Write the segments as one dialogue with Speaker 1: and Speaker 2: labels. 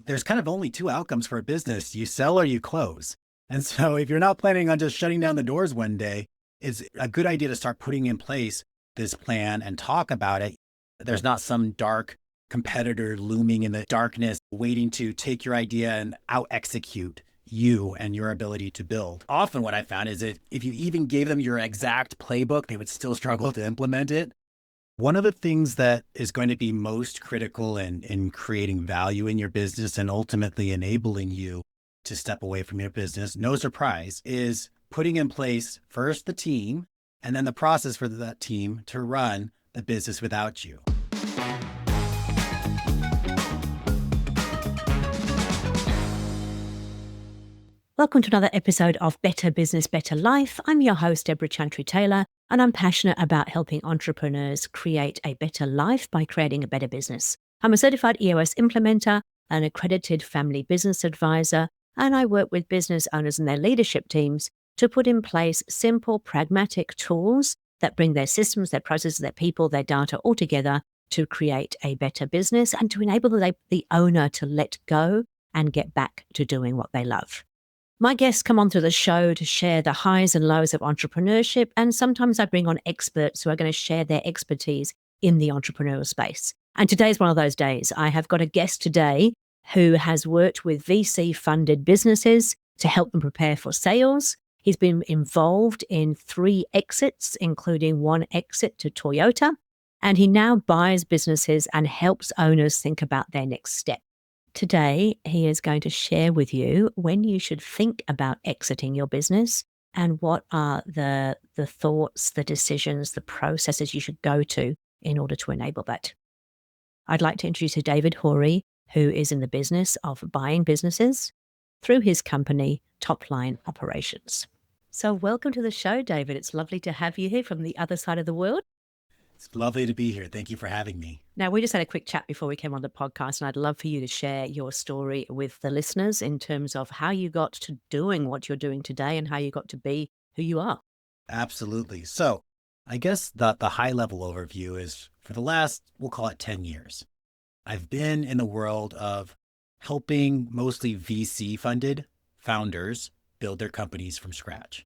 Speaker 1: there's kind of only two outcomes for a business. You sell or you close. And so if you're not planning on just shutting down the doors one day, it's a good idea to start putting in place this plan and talk about it. There's not some dark competitor looming in the darkness, waiting to take your idea and out execute you and your ability to build. Often what I found is that if you even gave them your exact playbook, they would still struggle to implement it. One of the things that is going to be most critical in creating value in your business and ultimately enabling you to step away from your business, no surprise, is putting in place first the team and then the process for that team to run the business without you.
Speaker 2: Welcome to another episode of Better Business, Better Life. I'm your host, Debra Chantry-Taylor, and I'm passionate about helping entrepreneurs create a better life by creating a better business. I'm a certified EOS implementer, an accredited family business advisor, and I work with business owners and their leadership teams to put in place simple, pragmatic tools that bring their systems, their processes, their people, their data all together to create a better business and to enable the owner to let go and get back to doing what they love. My guests come onto the show to share the highs and lows of entrepreneurship, and sometimes I bring on experts who are going to share their expertise in the entrepreneurial space. And today's one of those days. I have got a guest today who has worked with VC-funded businesses to help them prepare for sales. He's been involved in 3 exits, including one exit to Toyota, and he now buys businesses and helps owners think about their next step. Today, he is going to share with you when you should think about exiting your business and what are the thoughts, the decisions, the processes you should go to in order to enable that. I'd like to introduce you to David Horry, who is in the business of buying businesses through his company, Topline Operations. So welcome to the show, David. It's lovely to have you here from the other side of the world.
Speaker 1: It's lovely to be here. Thank you for having me.
Speaker 2: Now, we just had a quick chat before we came on the podcast, and I'd love for you to share your story with the listeners in terms of how you got to doing what you're doing today and how you got to be who you are.
Speaker 1: Absolutely. So I guess the high level overview is for the last, we'll call it 10 years, I've been in the world of helping mostly VC funded founders build their companies from scratch.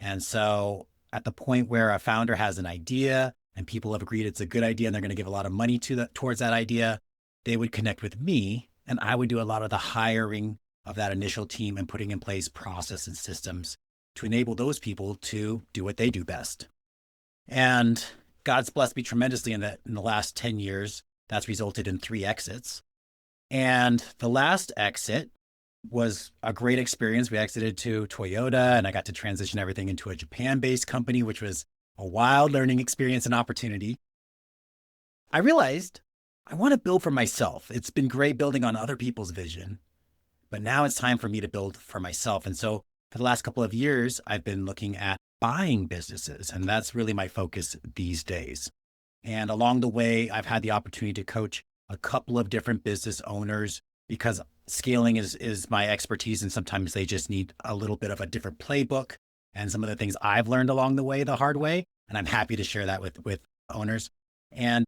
Speaker 1: And so at the point where a founder has an idea and people have agreed it's a good idea and they're going to give a lot of money towards that idea, they would connect with me and I would do a lot of the hiring of that initial team and putting in place process and systems to enable those people to do what they do best. And God's blessed me tremendously in that in the last 10 years, that's resulted in 3 exits. And the last exit was a great experience. We exited to Toyota and I got to transition everything into a Japan-based company, which was a wild learning experience and opportunity. I realized I want to build for myself. It's been great building on other people's vision, but now it's time for me to build for myself. And so for the last couple of years, I've been looking at buying businesses, and that's really my focus these days. And along the way, I've had the opportunity to coach a couple of different business owners because scaling is my expertise, and sometimes they just need a little bit of a different playbook. And some of the things I've learned along the way, the hard way, and I'm happy to share that with owners. And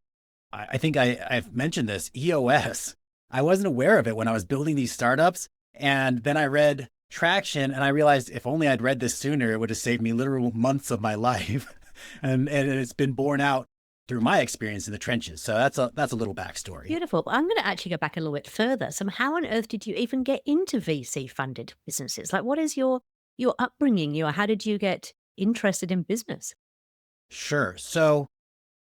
Speaker 1: I think I've mentioned this, EOS. I wasn't aware of it when I was building these startups. And then I read Traction and I realized if only I'd read this sooner, it would have saved me literal months of my life. and it's been borne out through my experience in the trenches. So that's a little backstory.
Speaker 2: Beautiful. I'm going to actually go back a little bit further. So how on earth did you even get into VC-funded businesses? Like, what is your upbringing? How did you get interested in business?
Speaker 1: Sure. So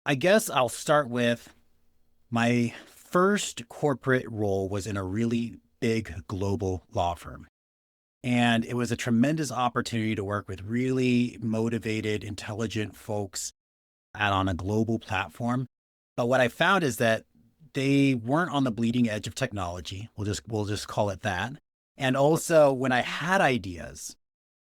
Speaker 1: I guess I'll start with my first corporate role was in a really big global law firm. And it was a tremendous opportunity to work with really motivated, intelligent folks on a global platform. But what I found is that they weren't on the bleeding edge of technology. We'll just call it that. And also when I had ideas,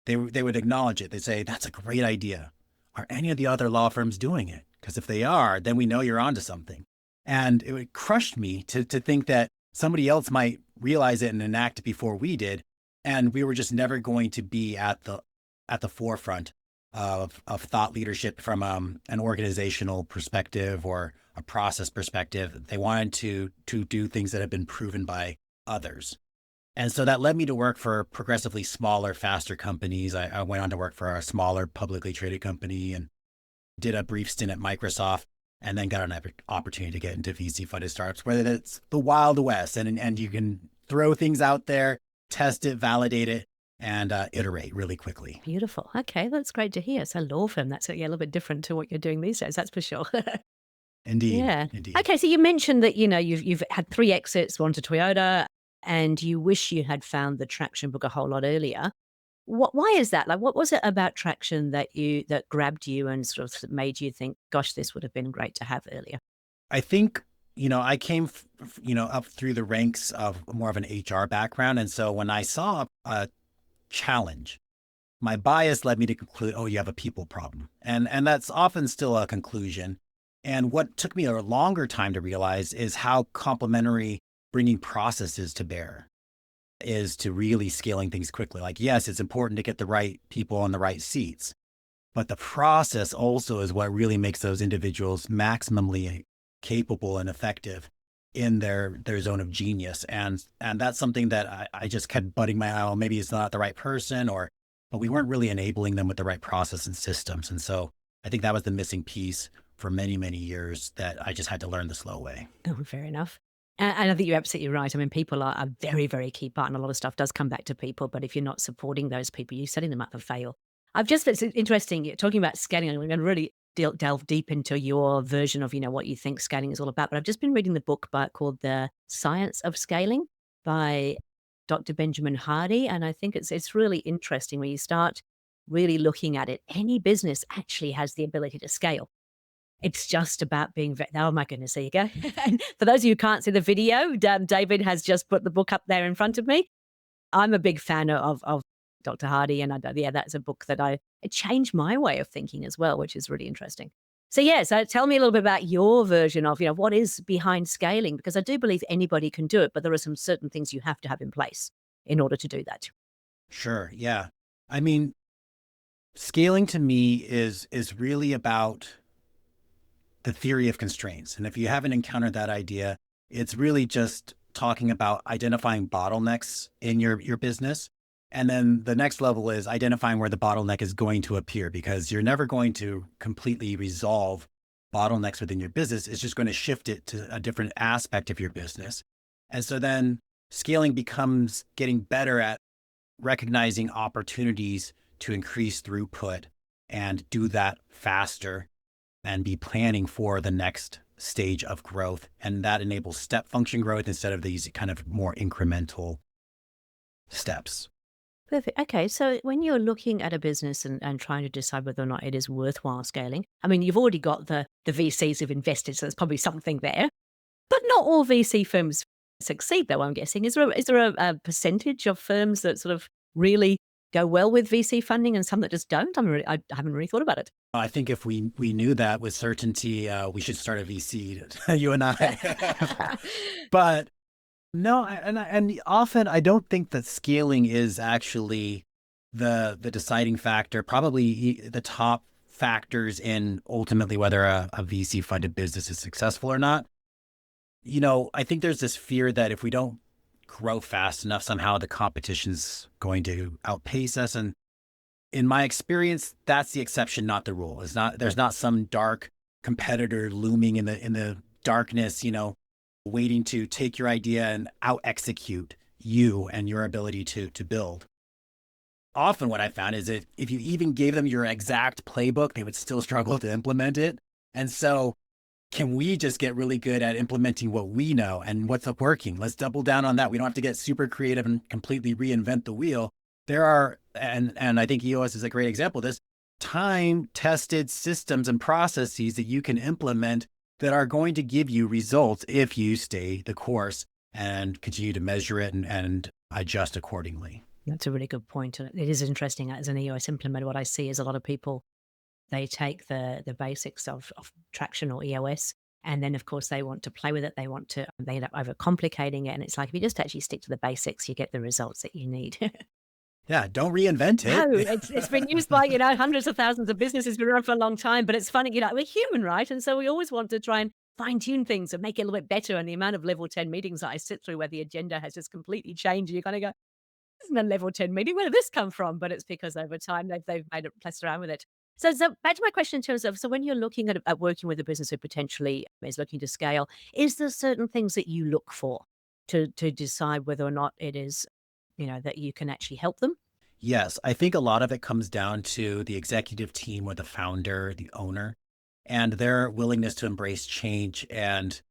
Speaker 1: they would acknowledge it. They'd say, that's a great idea. Are any of the other law firms doing it? Because if they are, then we know you're onto something. And it crushed me to think that somebody else might realize it and enact it before we did. And we were just never going to be at the forefront of thought leadership from an organizational perspective or a process perspective. They wanted to do things that have been proven by others. And so that led me to work for progressively smaller, faster companies. I went on to work for a smaller publicly traded company and did a brief stint at Microsoft, and then got an opportunity to get into VC funded startups, where it's the Wild West, and you can throw things out there, test it, validate it, and iterate really quickly.
Speaker 2: Beautiful. Okay, that's great to hear. So law firm, that's a little bit different to what you're doing these days, that's for sure.
Speaker 1: Indeed,
Speaker 2: Yeah.
Speaker 1: indeed.
Speaker 2: Okay, so you mentioned that, you've had 3 exits, 1 to Toyota, and you wish you had found the Traction book a whole lot earlier. Why is that? Like, what was it about Traction that grabbed you and sort of made you think, "Gosh, this would have been great to have earlier"?
Speaker 1: I think, I came, up through the ranks of more of an HR background. And so when I saw a challenge, my bias led me to conclude, oh, you have a people problem. And that's often still a conclusion. And what took me a longer time to realize is how complementary bringing processes to bear is to really scaling things quickly. Like, yes, it's important to get the right people on the right seats, but the process also is what really makes those individuals maximally capable and effective in their zone of genius. And that's something that I just kept butting my eye on. Maybe it's not the right person, but we weren't really enabling them with the right process and systems. And so I think that was the missing piece for many, many years that I just had to learn the slow way.
Speaker 2: Oh, fair enough. And I think you're absolutely right. I mean, people are a very, very key part, and a lot of stuff does come back to people. But if you're not supporting those people, you're setting them up for fail. It's interesting you're talking about scaling. I'm going to really delve deep into your version of what you think scaling is all about. But I've just been reading the book called The Science of Scaling by Dr. Benjamin Hardy, and I think it's really interesting when you start really looking at it. Any business actually has the ability to scale. It's just about being oh my goodness, there you go. And for those of you who can't see the video, David has just put the book up there in front of me. I'm a big fan of Dr. Hardy, and that's a book that it changed my way of thinking as well, which is really interesting. So tell me a little bit about your version of, what is behind scaling, because I do believe anybody can do it, but there are some certain things you have to have in place in order to do that.
Speaker 1: Sure. Yeah. I mean, scaling to me is really about the theory of constraints. And if you haven't encountered that idea, it's really just talking about identifying bottlenecks in your business. And then the next level is identifying where the bottleneck is going to appear, because you're never going to completely resolve bottlenecks within your business. It's just going to shift it to a different aspect of your business. And so then scaling becomes getting better at recognizing opportunities to increase throughput and do that faster, and be planning for the next stage of growth. And that enables step function growth instead of these kind of more incremental steps.
Speaker 2: Perfect. Okay. So when you're looking at a business and trying to decide whether or not it is worthwhile scaling, I mean, you've already got the VCs who've invested, so there's probably something there. But not all VC firms succeed, though, I'm guessing. Is there a percentage of firms that sort of really go well with VC funding and some that just don't? I haven't really thought about it.
Speaker 1: I think if we knew that with certainty, we should start a VC, you and I. But no, and often I don't think that scaling is actually the deciding factor. Probably the top factors in ultimately whether a VC funded business is successful or not. I think there's this fear that if we don't grow fast enough, somehow the competition's going to outpace us. And in my experience, that's the exception, not the rule. There's not some dark competitor looming in the darkness, waiting to take your idea and out execute you and your ability to build. Often what I found is that if you even gave them your exact playbook, they would still struggle to implement it. And so can we just get really good at implementing what we know and what's up working? Let's double down on that. We don't have to get super creative and completely reinvent the wheel. There are, and I think EOS is a great example of this, time-tested systems and processes that you can implement that are going to give you results if you stay the course and continue to measure it and adjust accordingly.
Speaker 2: That's a really good point. And it is interesting as an EOS implementer, what I see is a lot of people, they take the basics of Traction or EOS, and then of course they want to play with it. They end up overcomplicating it. And it's like, if you just actually stick to the basics, you get the results that you need.
Speaker 1: Yeah, don't reinvent it.
Speaker 2: No, it's been used by, hundreds of thousands of businesses, been around for a long time, but it's funny, we're human, right? And so we always want to try and fine tune things and make it a little bit better. And the amount of level 10 meetings that I sit through where the agenda has just completely changed, and you kind of go, "This isn't a level 10 meeting. Where did this come from?" But it's because over time they've made it messed around with it. So back to my question in terms of, so when you're looking at working with a business who potentially is looking to scale, is there certain things that you look for to decide whether or not it is, that you can actually help them?
Speaker 1: Yes, I think a lot of it comes down to the executive team or the founder, the owner, and their willingness to embrace change and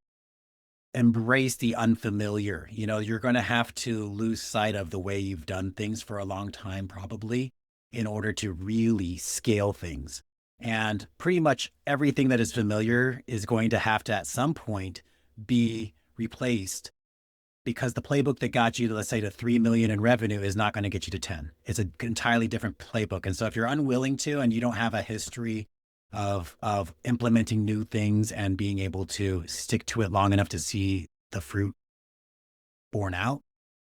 Speaker 1: embrace the unfamiliar. You're going to have to lose sight of the way you've done things for a long time, probably, in order to really scale things. And pretty much everything that is familiar is going to have to, at some point, be replaced because the playbook that got you to, let's say, to 3 million in revenue is not going to get you to 10. It's an entirely different playbook. And so if you're unwilling to, and you don't have a history of implementing new things and being able to stick to it long enough to see the fruit borne out,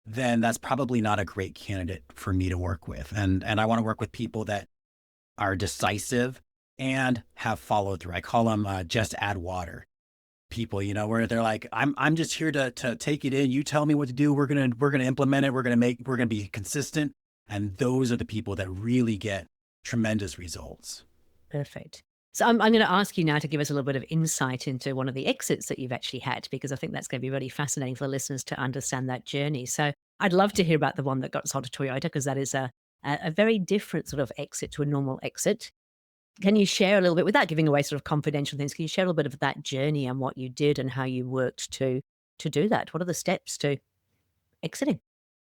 Speaker 1: then that's probably not a great candidate for me to work with. And I want to work with people that are decisive and have followed through. I call them just add water people, where they're like, I'm just here to take it in. You tell me what to do. We're gonna implement it. We're gonna be consistent. And those are the people that really get tremendous results.
Speaker 2: Perfect. So I'm going to ask you now to give us a little bit of insight into one of the exits that you've actually had, because I think that's going to be really fascinating for the listeners to understand that journey. So I'd love to hear about the one that got sold to Toyota, because that is a very different sort of exit to a normal exit. Can you share a little bit, without giving away sort of confidential things, can you share a little bit of that journey and what you did and how you worked to do that? What are the steps to exiting?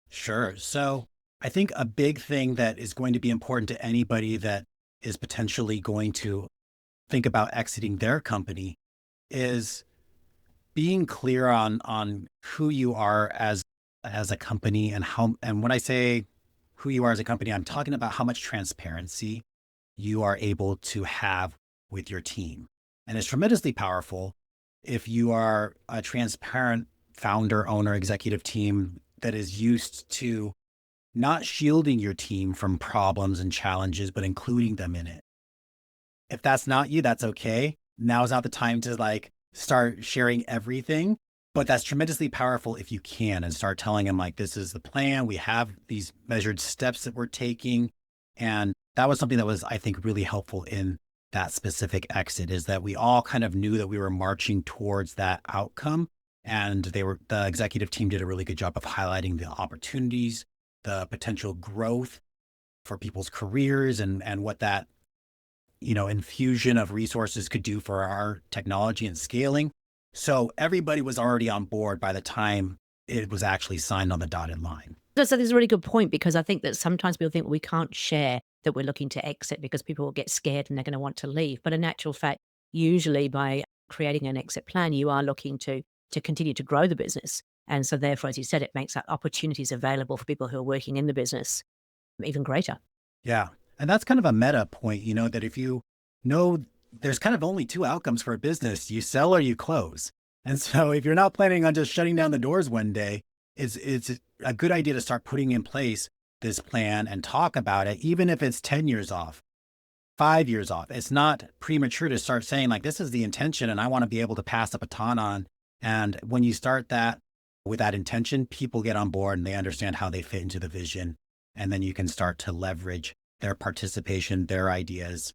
Speaker 1: Sure. So I think a big thing that is going to be important to anybody that is potentially going to think about exiting their company is being clear on who you are as a company, and when I say who you are as a company, I'm talking about how much transparency you are able to have with your team. And it's tremendously powerful if you are a transparent founder, owner, executive team that is used to not shielding your team from problems and challenges, but including them in it. If that's not you, that's okay. Now's not the time to start sharing everything, but that's tremendously powerful if you can, and start telling them like, this is the plan. We have these measured steps that we're taking. And that was something that was, I think, really helpful in that specific exit, is that we all kind of knew that we were marching towards that outcome. And the executive team did a really good job of highlighting the opportunities, the potential growth for people's careers, and what that, infusion of resources could do for our technology and scaling. So everybody was already on board by the time it was actually signed on the dotted line.
Speaker 2: So this is a really good point, because I think that sometimes people think, well, we can't share that we're looking to exit because people will get scared and they're going to want to leave. But in actual fact, usually by creating an exit plan, you are looking to continue to grow the business. And so therefore, as you said, it makes that opportunities available for people who are working in the business even greater.
Speaker 1: Yeah. And that's kind of a meta point, that if you know there's kind of only two outcomes for a business, you sell or you close. And so if you're not planning on just shutting down the doors one day, it's a good idea to start putting in place this plan and talk about it, even if it's 10 years off, 5 years off. It's not premature to start saying like, this is the intention and I want to be able to pass the baton on. And when you start that with that intention, people get on board and they understand how they fit into the vision. And then you can start to leverage their participation, their ideas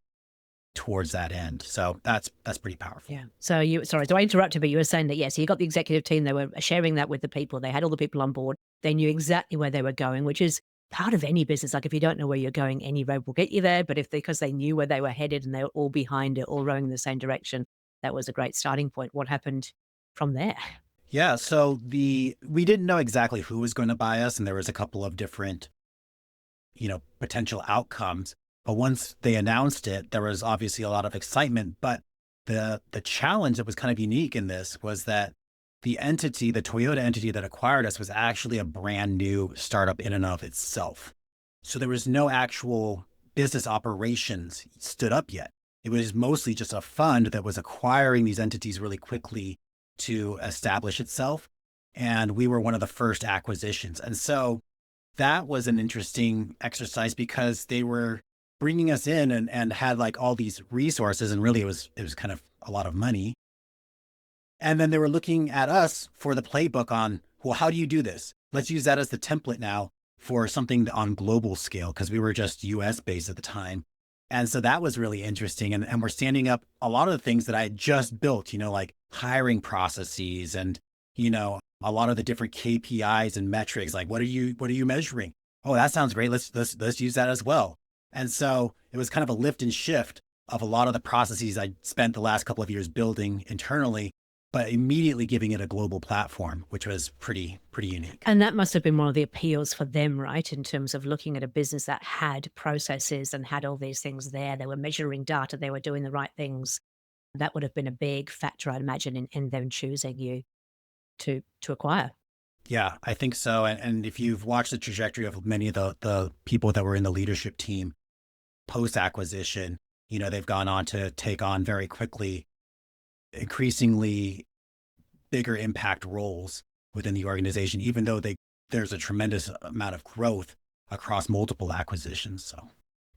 Speaker 1: towards that end. So that's pretty powerful.
Speaker 2: Yeah. So sorry, so I interrupted, but you were saying that, yes, you got the executive team, they were sharing that with the people. They had all the people on board. They knew exactly where they were going, which is part of any business. Like if you don't know where you're going, any road will get you there. But because they knew where they were headed and they were all behind it, all rowing in the same direction, that was a great starting point. What happened from there?
Speaker 1: Yeah. So we didn't know exactly who was going to buy us, and there was a couple of different, potential outcomes. But once they announced it, there was obviously a lot of excitement. But the challenge that was kind of unique in this was that the Toyota entity that acquired us, was actually a brand new startup in and of itself. So there was no actual business operations stood up yet. It was mostly just a fund that was acquiring these entities really quickly to establish itself. And we were one of the first acquisitions. And so that was an interesting exercise, because they were bringing us in and had like all these resources. And really it was kind of a lot of money. And then they were looking at us for the playbook on, well, how do you do this? Let's use that as the template now for something on global scale, because we were just US based at the time. And so that was really interesting. And we're standing up a lot of the things that I had just built, like hiring processes and, a lot of the different KPIs and metrics. Like, what are you measuring? Oh, that sounds great. Let's use that as well. And so it was kind of a lift and shift of a lot of the processes I spent the last couple of years building internally, but immediately giving it a global platform, which was pretty unique.
Speaker 2: And that must have been one of the appeals for them, right? In terms of looking at a business that had processes and had all these things there. They were measuring data, they were doing the right things. That would have been a big factor, I'd imagine, in them choosing you to acquire.
Speaker 1: Yeah, I think so. And if you've watched the trajectory of many of the people that were in the leadership team post acquisition, they've gone on to take on very quickly increasingly bigger impact roles within the organization, even though there's a tremendous amount of growth across multiple acquisitions. So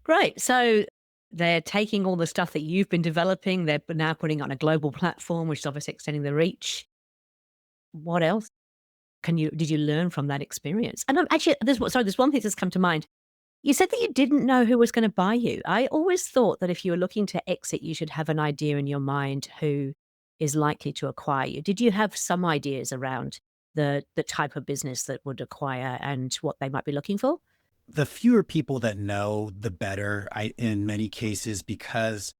Speaker 2: Great. So they're taking all the stuff that you've been developing, they're now putting on a global platform, which is obviously extending the reach. What else did you learn from that experience? And actually, there's one thing that's come to mind. You said that you didn't know who was going to buy you. I always thought that if you were looking to exit, you should have an idea in your mind who is likely to acquire you. Did you have some ideas around the type of business that would acquire and what they might be looking for?
Speaker 1: the fewer people that know, the better, in many cases, because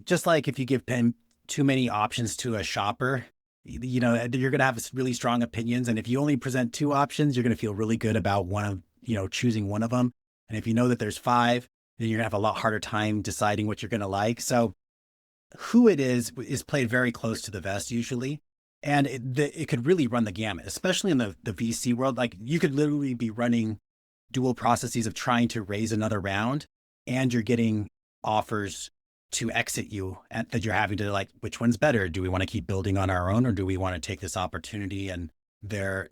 Speaker 1: just like if you give too many options to a shopper, you're going to have really strong opinions. And if you only present two options, you're going to feel really good about choosing one of them. And if you know that there's five, then you're going to have a lot harder time deciding what you're going to like. So who it is played very close to the vest usually. And it could really run the gamut, especially in the VC world. Like you could literally be running dual processes of trying to raise another round, and you're getting offers to exit you that you're having to which one's better? Do we want to keep building on our own, or do we want to take this opportunity and their,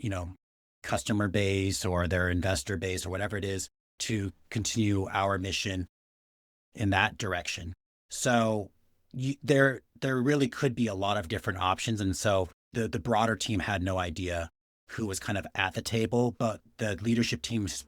Speaker 1: customer base or their investor base or whatever it is to continue our mission in that direction? So there really could be a lot of different options. And so the broader team had no idea who was kind of at the table, but the leadership team's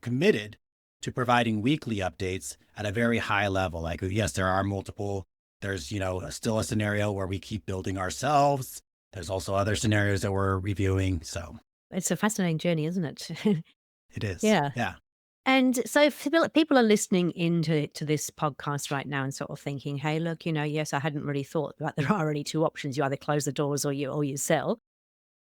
Speaker 1: committed to providing weekly updates at a very high level. Like, yes, there are multiple, there's, still a scenario where we keep building ourselves. There's also other scenarios that we're reviewing. So
Speaker 2: It's a fascinating journey, isn't it?
Speaker 1: it is.
Speaker 2: Yeah.
Speaker 1: Yeah.
Speaker 2: And so if people are listening into this podcast right now and sort of thinking, hey, look, yes, I hadn't really thought about there are only two options. You either close the doors or you sell.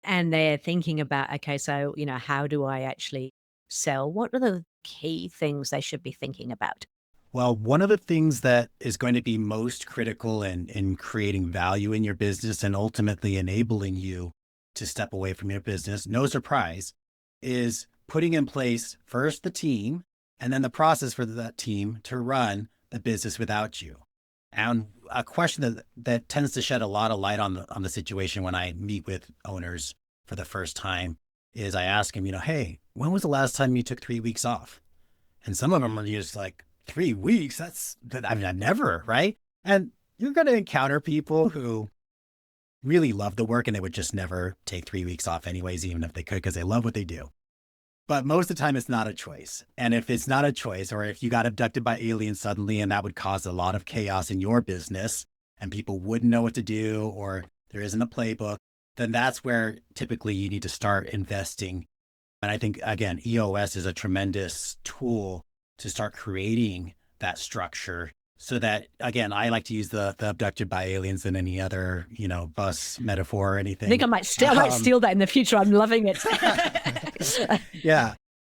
Speaker 2: And they're thinking about, okay, so, how do I actually sell? What are the key things they should be thinking about?
Speaker 1: Well, one of the things that is going to be most critical in creating value in your business and ultimately enabling you to step away from your business, no surprise, is putting in place first the team and then the process for that team to run the business without you. And a question that tends to shed a lot of light on the situation when I meet with owners for the first time is I ask them, hey, when was the last time you took 3 weeks off? And some of them are just like, 3 weeks? I've never, right? And you're going to encounter people who really love the work and they would just never take 3 weeks off anyways, even if they could, because they love what they do. But most of the time it's not a choice. And if it's not a choice, or if you got abducted by aliens suddenly and that would cause a lot of chaos in your business and people wouldn't know what to do, or there isn't a playbook, then that's where typically you need to start investing. And I think, again, EOS is a tremendous tool to start creating that structure so that, again, I like to use the abducted by aliens than any other, bus metaphor or anything.
Speaker 2: I think I might steal that in the future. I'm loving it.
Speaker 1: Yeah.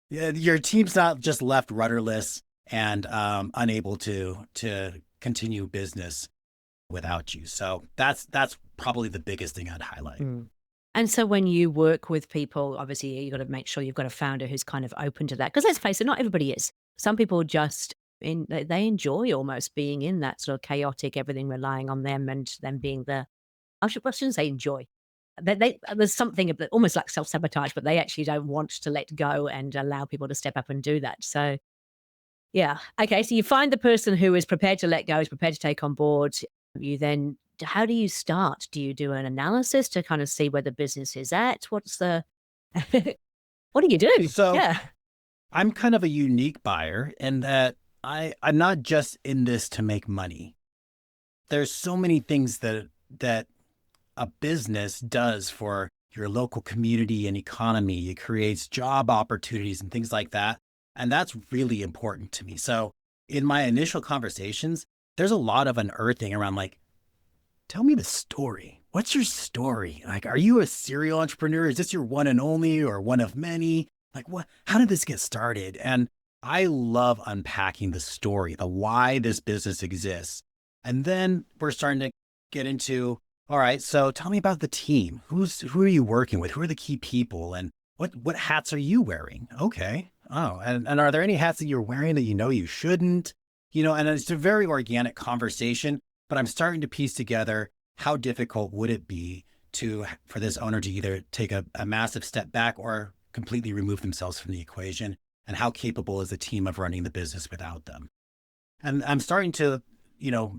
Speaker 1: Your team's not just left rudderless and unable to continue business without you. So that's probably the biggest thing I'd highlight.
Speaker 2: Mm. And so when you work with people, obviously you've got to make sure you've got a founder who's kind of open to that. Because let's face it, not everybody is. Some people they enjoy almost being in that sort of chaotic, everything relying on them and them being I shouldn't say enjoy. There's something almost like self-sabotage, but they actually don't want to let go and allow people to step up and do that. So yeah. Okay. So you find the person who is prepared to let go, is prepared to take on board. You then how do you start? Do you do an analysis to kind of see where the business is at? What's the what do you do?
Speaker 1: So
Speaker 2: Yeah.
Speaker 1: I'm kind of a unique buyer in that I'm not just in this to make money. There's so many things that a business does for your local community and economy. It creates job opportunities and things like that. And that's really important to me. So in my initial conversations, there's a lot of unearthing around like, tell me the story. What's your story? Like, are you a serial entrepreneur? Is this your one and only or one of many? Like, what? How did this get started? And I love unpacking the story, the why this business exists. And then we're starting to get into, all right, so tell me about the team. Who are you working with? Who are the key people? And what hats are you wearing? Okay. Oh, and are there any hats that you're wearing that you know you shouldn't? And it's a very organic conversation, but I'm starting to piece together how difficult would it be for this owner to either take a massive step back or completely remove themselves from the equation, and how capable is the team of running the business without them. And I'm starting to,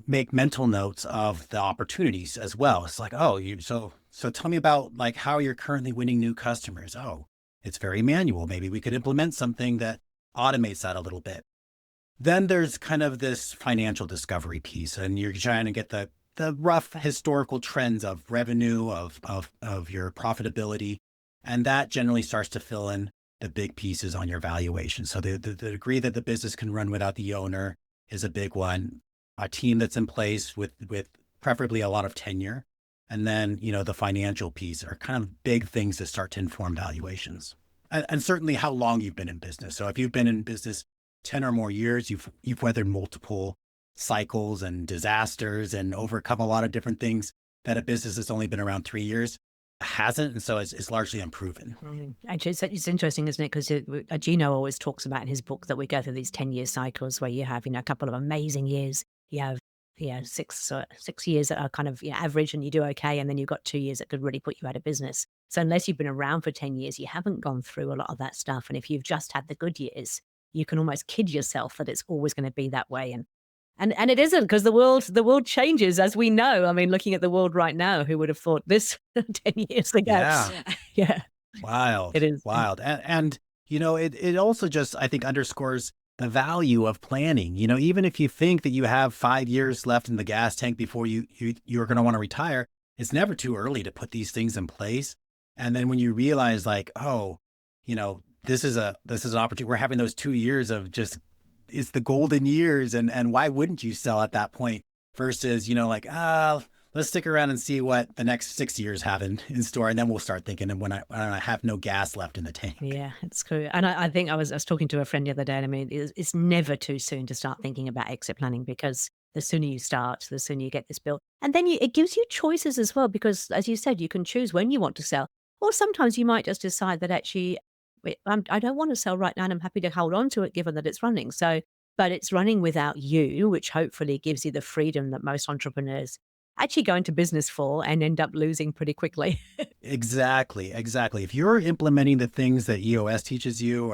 Speaker 1: make mental notes of the opportunities as well. It's like, oh, so tell me about like how you're currently winning new customers. Oh, it's very manual. Maybe we could implement something that automates that a little bit. Then there's kind of this financial discovery piece, and you're trying to get the rough historical trends of revenue, of your profitability, and that generally starts to fill in the big pieces on your valuation. So the degree that the business can run without the owner is a big one. A team that's in place with preferably a lot of tenure, and then the financial piece are kind of big things that start to inform valuations, and certainly how long you've been in business. So if you've been in business 10 or more years, you've weathered multiple cycles and disasters and overcome a lot of different things that a business that's only been around 3 years hasn't. And so it's largely unproven.
Speaker 2: Actually, it's interesting, isn't it? Because Gino always talks about in his book that we go through these 10-year cycles where you have, a couple of amazing years. You have, 6 years that are kind of average and you do okay. And then you've got 2 years that could really put you out of business. So unless you've been around for 10 years, you haven't gone through a lot of that stuff. And if you've just had the good years, you can almost kid yourself that it's always going to be that way. And it isn't, because the world changes, as we know. I mean, looking at the world right now, who would have thought this 10 years ago?
Speaker 1: Yeah.
Speaker 2: Yeah,
Speaker 1: Wild,
Speaker 2: it is.
Speaker 1: wild. And it also just, I think, underscores the value of planning. Even if you think that you have 5 years left in the gas tank before you're going to want to retire, it's never too early to put these things in place. And then when you realize like, oh, this is an opportunity. We're having those 2 years of just, it's the golden years. And why wouldn't you sell at that point versus, like, let's stick around and see what the next 6 years have in store. And then we'll start thinking of when I have no gas left in the tank.
Speaker 2: Yeah, it's true. And I think I was talking to a friend the other day, and I mean, it's never too soon to start thinking about exit planning, because the sooner you start, the sooner you get this built. And then it gives you choices as well, because as you said, you can choose when you want to sell. Or sometimes you might just decide that actually, I don't want to sell right now, and I'm happy to hold on to it given that it's running. So, but it's running without you, which hopefully gives you the freedom that most entrepreneurs actually go into business for and end up losing pretty quickly.
Speaker 1: Exactly. If you're implementing the things that EOS teaches you,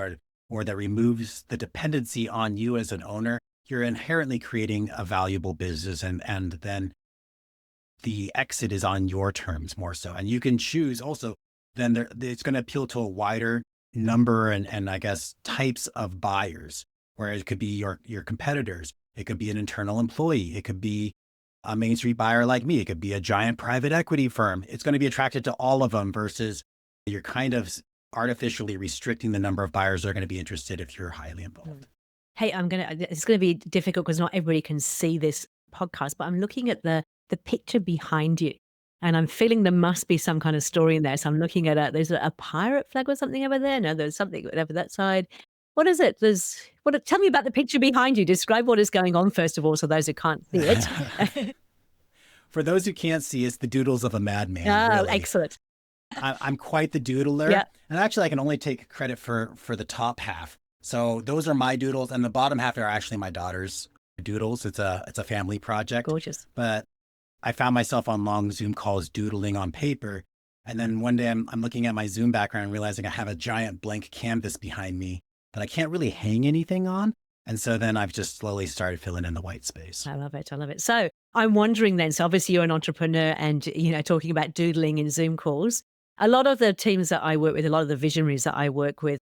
Speaker 1: or that removes the dependency on you as an owner, you're inherently creating a valuable business, and then the exit is on your terms more so. And you can choose also, then it's going to appeal to a wider number and I guess types of buyers, where it could be your competitors. It could be an internal employee. It could be a Main Street buyer like me. It could be a giant private equity firm. It's going to be attracted to all of them, versus you're kind of artificially restricting the number of buyers that are going to be interested if you're highly involved.
Speaker 2: Hey, it's going to be difficult because not everybody can see this podcast, but I'm looking at the picture behind you, and I'm feeling there must be some kind of story in there. So I'm looking at there's a pirate flag or something over there. No, there's something over that side. What is it? Tell me about the picture behind you. Describe what is going on, first of all, so those who can't see it.
Speaker 1: For those who can't see, it's the doodles of a madman.
Speaker 2: Oh,
Speaker 1: really.
Speaker 2: excellent.
Speaker 1: I'm quite the doodler.
Speaker 2: Yeah.
Speaker 1: And actually, I can only take credit for the top half. So those are my doodles, and the bottom half are actually my daughter's doodles. It's a family project.
Speaker 2: Gorgeous.
Speaker 1: But I found myself on long Zoom calls doodling on paper. And then one day I'm looking at my Zoom background and realizing I have a giant blank canvas behind me that I can't really hang anything on. And so then I've just slowly started filling in the white space.
Speaker 2: I love it. I love it. So I'm wondering then, so obviously you're an entrepreneur and, talking about doodling in Zoom calls. A lot of the teams that I work with, a lot of the visionaries that I work with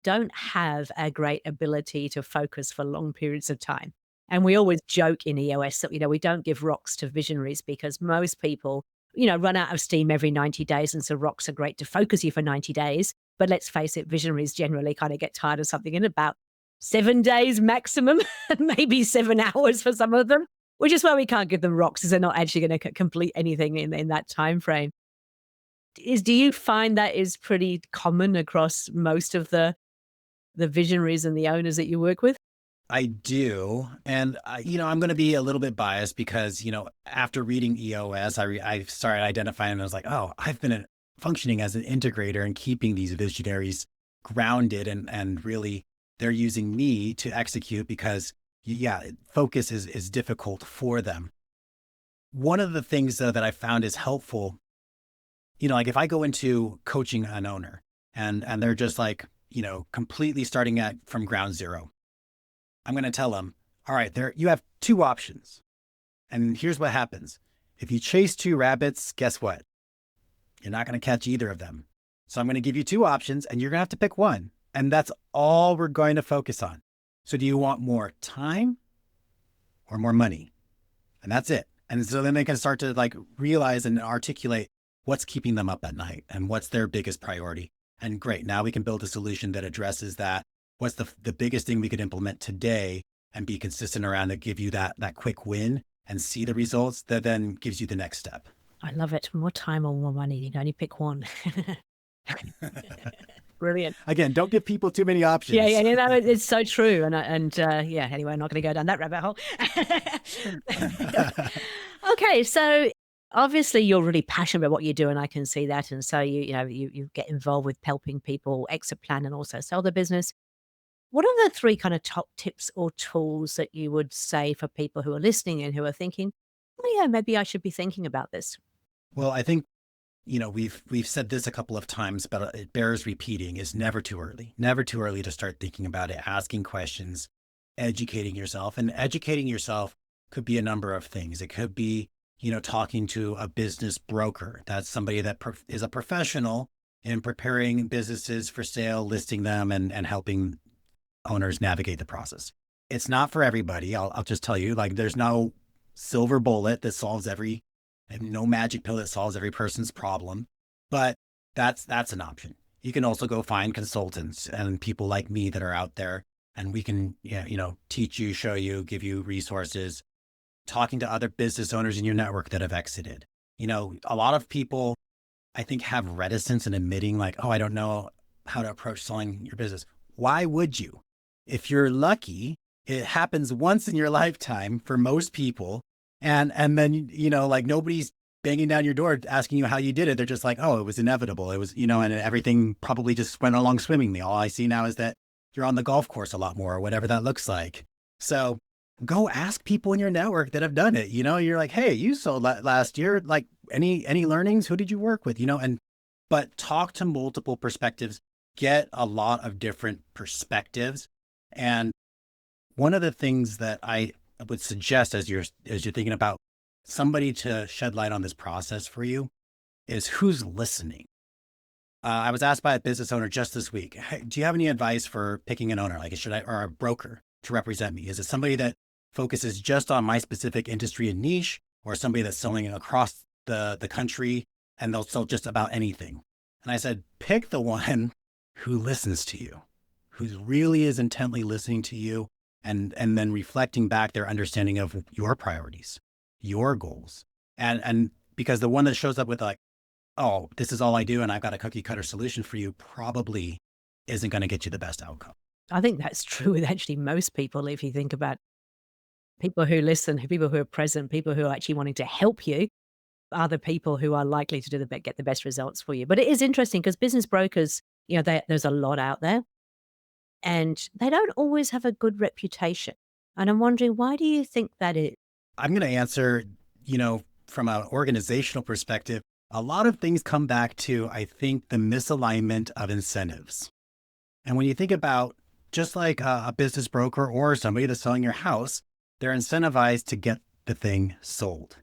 Speaker 2: don't have a great ability to focus for long periods of time. And we always joke in EOS that, we don't give rocks to visionaries because most people, run out of steam every 90 days. And so rocks are great to focus you for 90 days. But let's face it, visionaries generally kind of get tired of something in about 7 days maximum, maybe 7 hours for some of them, which is why we can't give them rocks, because they're not actually going to complete anything in that time frame. Do you find that is pretty common across most of the visionaries and the owners that you work with?
Speaker 1: I do. And, I'm going to be a little bit biased because, after reading EOS, I started identifying and I was like, oh, I've been functioning as an integrator and keeping these visionaries grounded and really they're using me to execute because, yeah, focus is difficult for them. One of the things, though, that I found is helpful, like if I go into coaching an owner and they're just like, completely starting from ground zero, I'm going to tell them, all right, you have two options. And here's what happens. If you chase two rabbits, guess what? You're not going to catch either of them. So I'm going to give you two options and you're going to have to pick one. And that's all we're going to focus on. So do you want more time or more money? And that's it. And so then they can start to like realize and articulate what's keeping them up at night and what's their biggest priority. And great, now we can build a solution that addresses that. What's the biggest thing we could implement today and be consistent around to give you that quick win and see the results that then gives you the next step.
Speaker 2: I love it. More time or more money. You can only pick one. Brilliant.
Speaker 1: Again, don't give people too many options.
Speaker 2: Yeah, it's so true. Yeah, anyway, I'm not going to go down that rabbit hole. Okay, so obviously you're really passionate about what you do, and I can see that. And so you get involved with helping people exit plan and also sell the business. What are the three kind of top tips or tools that you would say for people who are listening and who are thinking, oh yeah, maybe I should be thinking about this?
Speaker 1: Well, I think, we've said this a couple of times, but it bears repeating, is never too early. Never too early to start thinking about it, asking questions, educating yourself. And educating yourself could be a number of things. It could be, talking to a business broker. That's somebody that is a professional in preparing businesses for sale, listing them and helping owners navigate the process. It's not for everybody. I'll just tell you, like, there's no silver bullet that solves and no magic pill that solves every person's problem, but that's an option. You can also go find consultants and people like me that are out there, and we can, teach you, show you, give you resources, talking to other business owners in your network that have exited. A lot of people, I think, have reticence in admitting like, oh, I don't know how to approach selling your business. Why would you? If you're lucky, it happens once in your lifetime for most people. And then, like nobody's banging down your door asking you how you did it. They're just like, oh, it was inevitable. It was, and everything probably just went along swimmingly. All I see now is that you're on the golf course a lot more or whatever that looks like. So go ask people in your network that have done it. You're like, hey, you sold last year. Like any learnings? Who did you work with? But talk to multiple perspectives, get a lot of different perspectives. And one of the things that I would suggest as you're thinking about somebody to shed light on this process for you is who's listening. I was asked by a business owner just this week, hey, do you have any advice for picking an owner? Like, or a broker to represent me? Is it somebody that focuses just on my specific industry and niche, or somebody that's selling across the country and they'll sell just about anything? And I said, pick the one who listens to you, who really is intently listening to you and then reflecting back their understanding of your priorities, your goals. And because the one that shows up with like, oh, this is all I do and I've got a cookie cutter solution for you, probably isn't going to get you the best outcome.
Speaker 2: I think that's true with actually most people. If you think about people who listen, people who are present, people who are actually wanting to help you, are the people who are likely to get the best results for you. But it is interesting because business brokers, there's a lot out there and they don't always have a good reputation. And I'm wondering, why do you think that is?
Speaker 1: I'm going to answer, from an organizational perspective, a lot of things come back to, I think, the misalignment of incentives. And when you think about just like a business broker or somebody that's selling your house, they're incentivized to get the thing sold.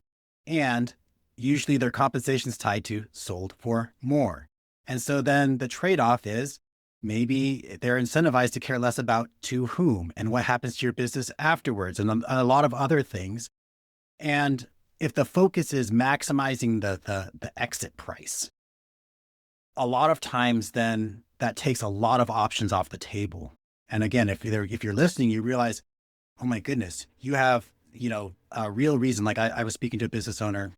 Speaker 1: And usually their compensation is tied to sold for more. And so then the trade-off is maybe they're incentivized to care less about to whom and what happens to your business afterwards and a lot of other things. And if the focus is maximizing the exit price, a lot of times then that takes a lot of options off the table. And again, if you're listening, you realize, oh my goodness, you have, a real reason. Like I was speaking to a business owner.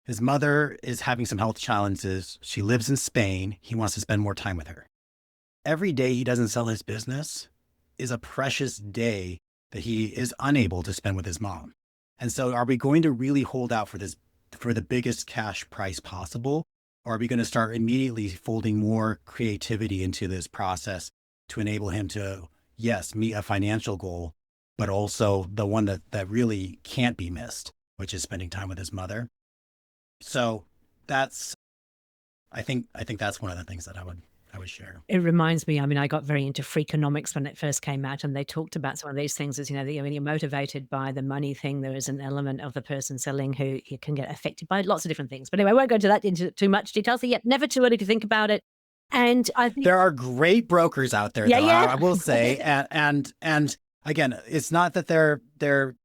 Speaker 1: His mother is having some health challenges. She lives in Spain. He wants to spend more time with her. Every day he doesn't sell his business is a precious day that he is unable to spend with his mom. And so are we going to really hold out for the biggest cash price possible? Or are we going to start immediately folding more creativity into this process to enable him to, yes, meet a financial goal, but also the one that really can't be missed, which is spending time with his mother? So I think that's one of the things that I would share.
Speaker 2: It reminds me, I got very into Freakonomics when it first came out, and they talked about some of these things as, when you're motivated by the money thing, there is an element of the person selling who you can get affected by lots of different things. But anyway, I won't go into too much detail. So yet, never too early to think about it. And I think
Speaker 1: there are great brokers out there, I will say. and again, it's not that they're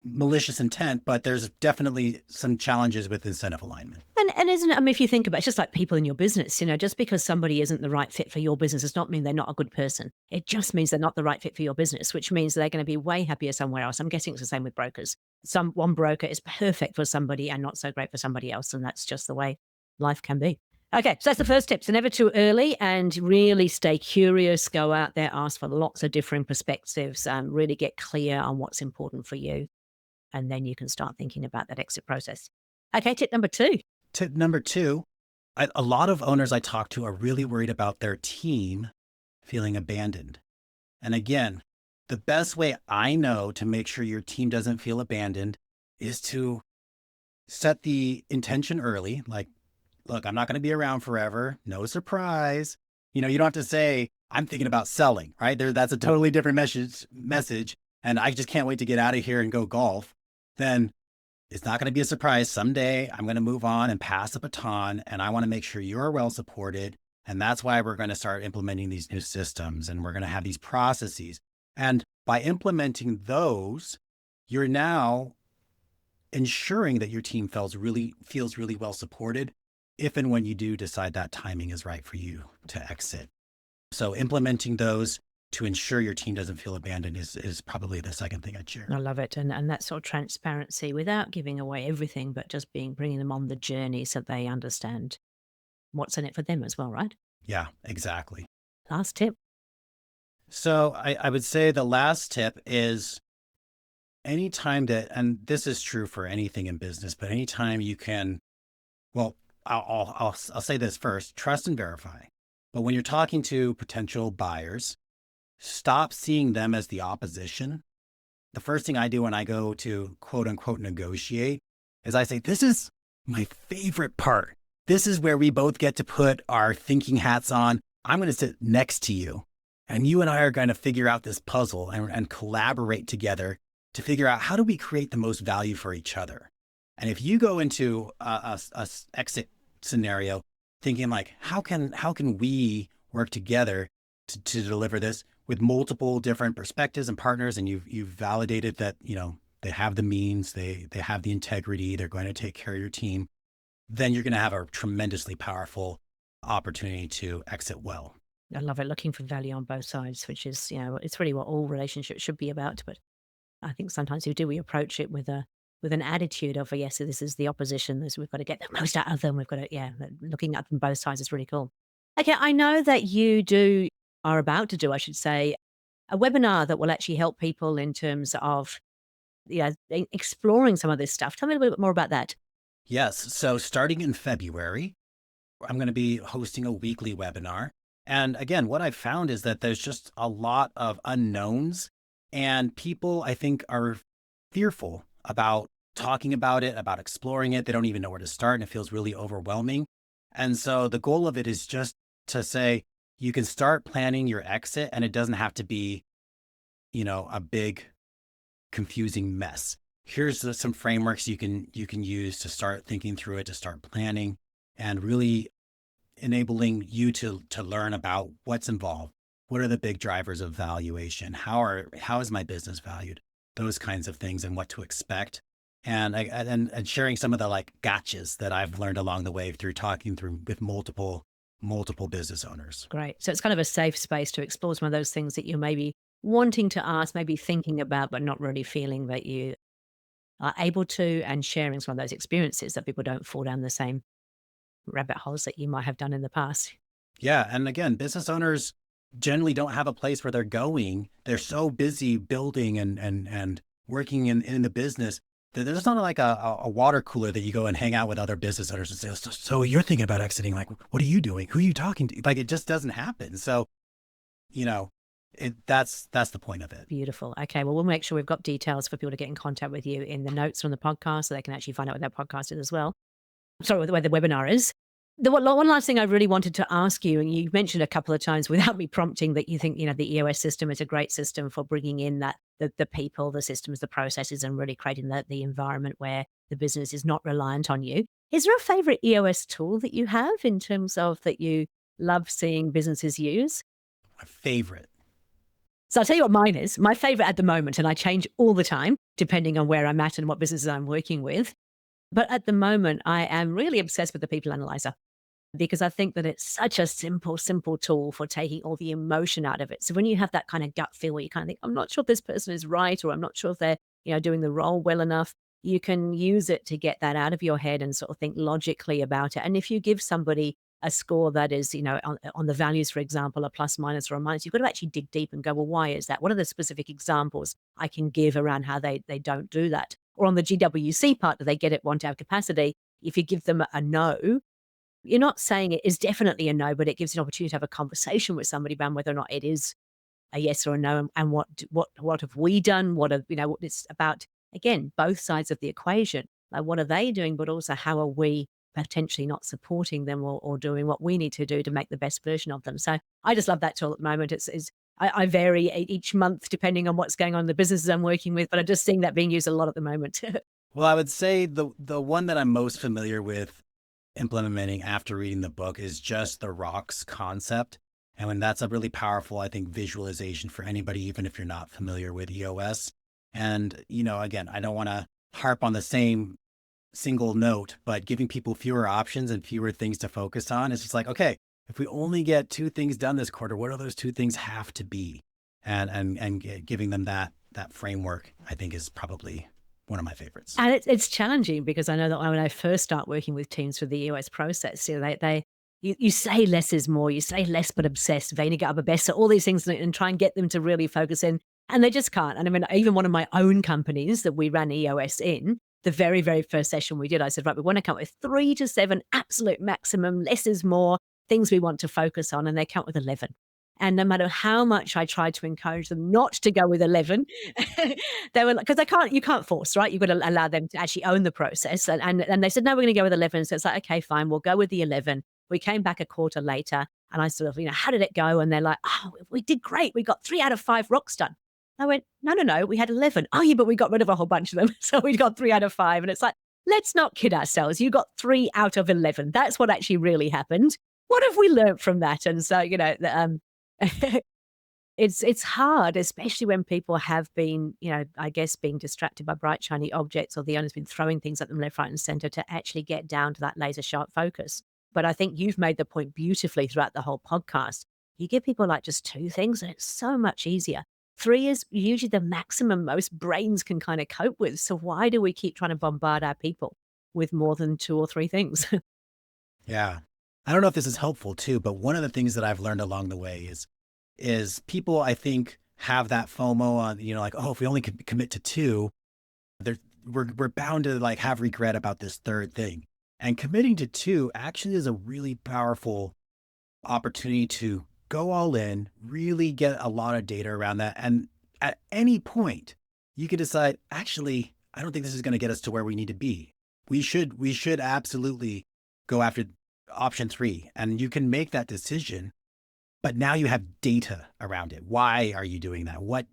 Speaker 1: malicious intent, but there's definitely some challenges with incentive alignment.
Speaker 2: And isn't it, if you think about it, it's just like people in your business, just because somebody isn't the right fit for your business does not mean they're not a good person. It just means they're not the right fit for your business, which means they're going to be way happier somewhere else. I'm guessing it's the same with brokers. One broker is perfect for somebody and not so great for somebody else. And that's just the way life can be. Okay, so that's the first tip. So never too early, and really stay curious, go out there, ask for lots of different perspectives, really get clear on what's important for you. And then you can start thinking about that exit process. Okay, tip number 2.
Speaker 1: Tip number 2, a lot of owners I talk to are really worried about their team feeling abandoned. And again, the best way I know to make sure your team doesn't feel abandoned is to set the intention early. Like, look, I'm not going to be around forever. No surprise. You don't have to say, I'm thinking about selling, right? That's a totally different message. And I just can't wait to get out of here and go golf. Then it's not going to be a surprise. Someday I'm going to move on and pass the baton, and I want to make sure you're well supported. And that's why we're going to start implementing these new systems, and we're going to have these processes. And by implementing those, you're now ensuring that your team feels really well supported if and when you do decide that timing is right for you to exit. So implementing those to ensure your team doesn't feel abandoned is probably the second thing I'd share.
Speaker 2: I love it. And that sort of transparency without giving away everything, but just bringing them on the journey so they understand what's in it for them as well, right?
Speaker 1: Yeah, exactly.
Speaker 2: Last tip.
Speaker 1: So I would say the last tip is anytime that, and this is true for anything in business, but anytime you can, well, I'll say this first, trust and verify. But when you're talking to potential buyers, stop seeing them as the opposition. The first thing I do when I go to quote unquote negotiate is I say, this is my favorite part. This is where we both get to put our thinking hats on. I'm going to sit next to you, and you and I are going to figure out this puzzle and collaborate together to figure out how do we create the most value for each other. And if you go into a exit scenario thinking like, how can we work together to deliver this with multiple different perspectives and partners, and you've validated that, they have the means, they have the integrity, they're going to take care of your team, then you're going to have a tremendously powerful opportunity to exit well.
Speaker 2: I love it. Looking for value on both sides, which is, it's really what all relationships should be about. But I think sometimes we approach it with an attitude of, yes, this is the opposition. We've got to get the most out of them. We've got to, looking at them both sides is really cool. Okay, I know that you are about to do, I should say, a webinar that will actually help people in terms of, exploring some of this stuff. Tell me a little bit more about that.
Speaker 1: Yes. So starting in February, I'm going to be hosting a weekly webinar. And again, what I've found is that there's just a lot of unknowns, and people, I think, are fearful about talking about it, about exploring it. They don't even know where to start, and it feels really overwhelming. And so the goal of it is just to say, you can start planning your exit, and it doesn't have to be, a big confusing mess. Here's some frameworks you can use to start thinking through it, to start planning, and really enabling you to learn about what's involved. What are the big drivers of valuation? How is my business valued? Those kinds of things and what to expect. And sharing some of the like gotchas that I've learned along the way through talking through with multiple business owners.
Speaker 2: Great. So it's kind of a safe space to explore some of those things that you're maybe wanting to ask, maybe thinking about, but not really feeling that you are able to, and sharing some of those experiences that people don't fall down the same rabbit holes that you might have done in the past.
Speaker 1: Yeah. And again, business owners generally don't have a place where they're going. They're so busy building and working in the business that there's not like a water cooler that you go and hang out with other business owners and say, so you're thinking about exiting. Like, what are you doing? Who are you talking to? Like, it just doesn't happen. So, you know, that's the point of it.
Speaker 2: Beautiful. Okay. Well, we'll make sure we've got details for people to get in contact with you in the notes from the podcast so they can actually find out what that podcast is as well. Sorry, where the webinar is. The one last thing I really wanted to ask you, and you mentioned a couple of times without me prompting that you think, the EOS system is a great system for bringing in the people, the systems, the processes, and really creating the environment where the business is not reliant on you. Is there a favorite EOS tool that you have in terms of that you love seeing businesses use?
Speaker 1: My favorite.
Speaker 2: So I'll tell you what mine is. My favorite at the moment, and I change all the time depending on where I'm at and what businesses I'm working with. But at the moment, I am really obsessed with the people analyzer because I think that it's such a simple tool for taking all the emotion out of it. So when you have that kind of gut feel where you kind of think, I'm not sure if this person is right, or I'm not sure if they're, doing the role well enough, you can use it to get that out of your head and sort of think logically about it. And if you give somebody a score that is, on the values, for example, a plus, minus, or a minus, you've got to actually dig deep and go, well, why is that? What are the specific examples I can give around how they don't do that? Or on the GWC part, do they get it, want to have capacity? If you give them a no, you're not saying it is definitely a no, but it gives you an opportunity to have a conversation with somebody about whether or not it is a yes or a no, and what have we done? What it's about, again, both sides of the equation. Like, what are they doing, but also how are we potentially not supporting them or doing what we need to do to make the best version of them? So I just love that tool at the moment. I vary each month depending on what's going on in the businesses I'm working with, but I'm just seeing that being used a lot at the moment.
Speaker 1: Well, I would say the one that I'm most familiar with implementing after reading the book is just the rocks concept. And when that's a really powerful, I think, visualization for anybody, even if you're not familiar with EOS. And, again, I don't want to harp on the same single note, but giving people fewer options and fewer things to focus on. It's just like, okay, if we only get 2 things done this quarter, what do those 2 things have to be? And giving them that framework, I think, is probably one of my favorites.
Speaker 2: And it's challenging because I know that when I first start working with teams for the EOS process, you say less is more, you say less but obsessed, weniger aber besser, all these things, and try and get them to really focus in, and they just can't. And I mean, even one of my own companies that we ran EOS in, the very, very first session we did, I said, right, we want to come up with 3 to 7 absolute maximum, less is more, things we want to focus on, and they come up with 11. And no matter how much I tried to encourage them not to go with 11, they were like, because you can't force, right? You've got to allow them to actually own the process. And they said, no, we're going to go with 11. So it's like, okay, fine, we'll go with the 11. We came back a quarter later and I sort of, how did it go? And they're like, oh, we did great. We got 3 out of 5 rocks done. I went, no, we had 11. Oh, yeah, but we got rid of a whole bunch of them. So we got 3 out of 5. And it's like, let's not kid ourselves. You got 3 out of 11. That's what actually really happened. What have we learned from that? And so, it's hard, especially when people have been, I guess, being distracted by bright, shiny objects, or the owner's been throwing things at them left, right, and center, to actually get down to that laser sharp focus. But I think you've made the point beautifully throughout the whole podcast. You give people like just 2 things and it's so much easier. 3 is usually the maximum most brains can kind of cope with. So why do we keep trying to bombard our people with more than 2 or 3 things?
Speaker 1: Yeah. I don't know if this is helpful too, but one of the things that I've learned along the way is people, I think, have that FOMO on, like, oh, if we only commit to 2, we're bound to like have regret about this 3rd thing. And committing to 2 actually is a really powerful opportunity to go all in, really get a lot of data around that. And at any point, you could decide, actually, I don't think this is going to get us to where we need to be. We should absolutely go after option 3, and you can make that decision, but now you have data around it. Why are you doing that? What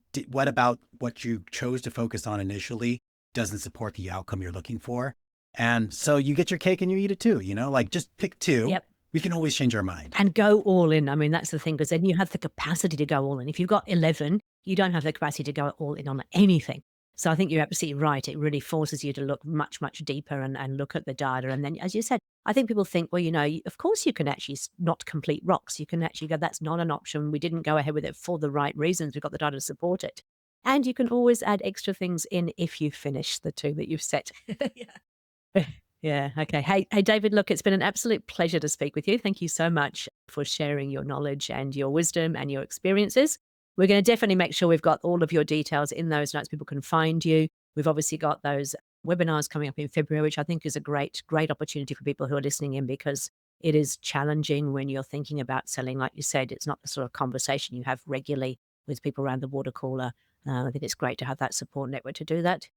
Speaker 1: about what you chose to focus on initially doesn't support the outcome you're looking for. And so you get your cake and you eat it too, like just pick two.
Speaker 2: Yep.
Speaker 1: We can always change our mind.
Speaker 2: And go all in. I mean, that's the thing, because then you have the capacity to go all in. If you've got 11, you don't have the capacity to go all in on anything. So I think you're absolutely right. It really forces you to look much, much deeper and look at the data. And then, as you said, I think people think, well, of course you can actually not complete rocks. You can actually go, that's not an option. We didn't go ahead with it for the right reasons. We've got the data to support it. And you can always add extra things in if you finish the 2 that you've set. Yeah. Yeah. Okay. Hey, David, look, it's been an absolute pleasure to speak with you. Thank you so much for sharing your knowledge and your wisdom and your experiences. We're going to definitely make sure we've got all of your details in those notes. People can find you. We've obviously got those webinars coming up in February, which I think is a great, great opportunity for people who are listening in, because it is challenging when you're thinking about selling. Like you said, it's not the sort of conversation you have regularly with people around the water cooler. I think it's great to have that support network to do that.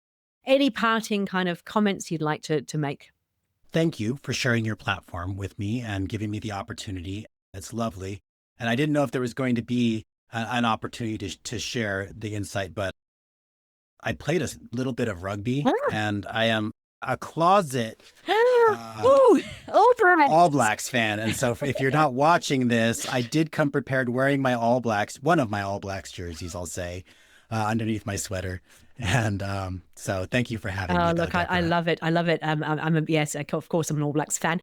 Speaker 2: Any parting kind of comments you'd like to make?
Speaker 1: Thank you for sharing your platform with me and giving me the opportunity. It's lovely. And I didn't know if there was going to be an opportunity to share the insight, but I played a little bit of rugby and I am a closet All Blacks fan. And so if you're not watching this, I did come prepared wearing my All Blacks, one of my All Blacks jerseys, I'll say, underneath my sweater. And so thank you for having me.
Speaker 2: Look, I love it. I love it. Yes, of course, I'm an All Blacks fan.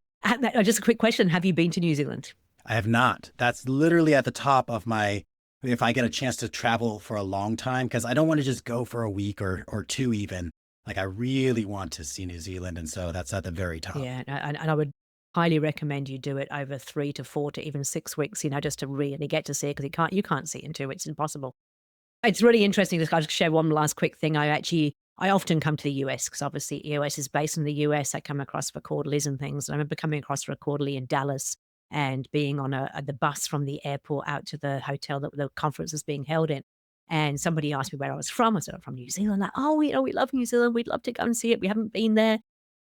Speaker 2: Just a quick question. Have you been to New Zealand?
Speaker 1: I have not. That's literally at the top of my, if I get a chance to travel for a long time, because I don't want to just go for a week or 2 even. Like, I really want to see New Zealand. And so that's at the very top.
Speaker 2: Yeah. And I would highly recommend you do it over 3 to 4 to even 6 weeks, just to really get to see it, because you can't see it in 2 weeks. It's impossible. It's really interesting. I'll just share one last quick thing. I often come to the US because obviously EOS is based in the US. I come across for quarterlies and things. I remember coming across for a quarterly in Dallas and being on the bus from the airport out to the hotel that the conference was being held in. And somebody asked me where I was from. I said, I'm from New Zealand. Like, oh, we love New Zealand. We'd love to go and see it. We haven't been there.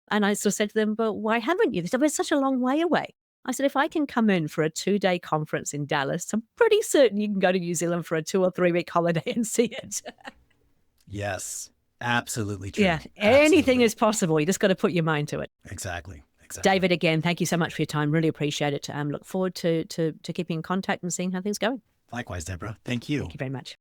Speaker 2: And I sort of said to them, but why haven't you? They said, well, it's such a long way away. I said, if I can come in for a 2-day conference in Dallas, I'm pretty certain you can go to New Zealand for a 2 or 3 week holiday and see it.
Speaker 1: Yes, absolutely true.
Speaker 2: Yeah,
Speaker 1: absolutely.
Speaker 2: Anything is possible. You just got to put your mind to it.
Speaker 1: Exactly.
Speaker 2: David, again, thank you so much for your time. Really appreciate it. Look forward to keeping in contact and seeing how things go.
Speaker 1: Likewise, Deborah. Thank you.
Speaker 2: Thank you very much.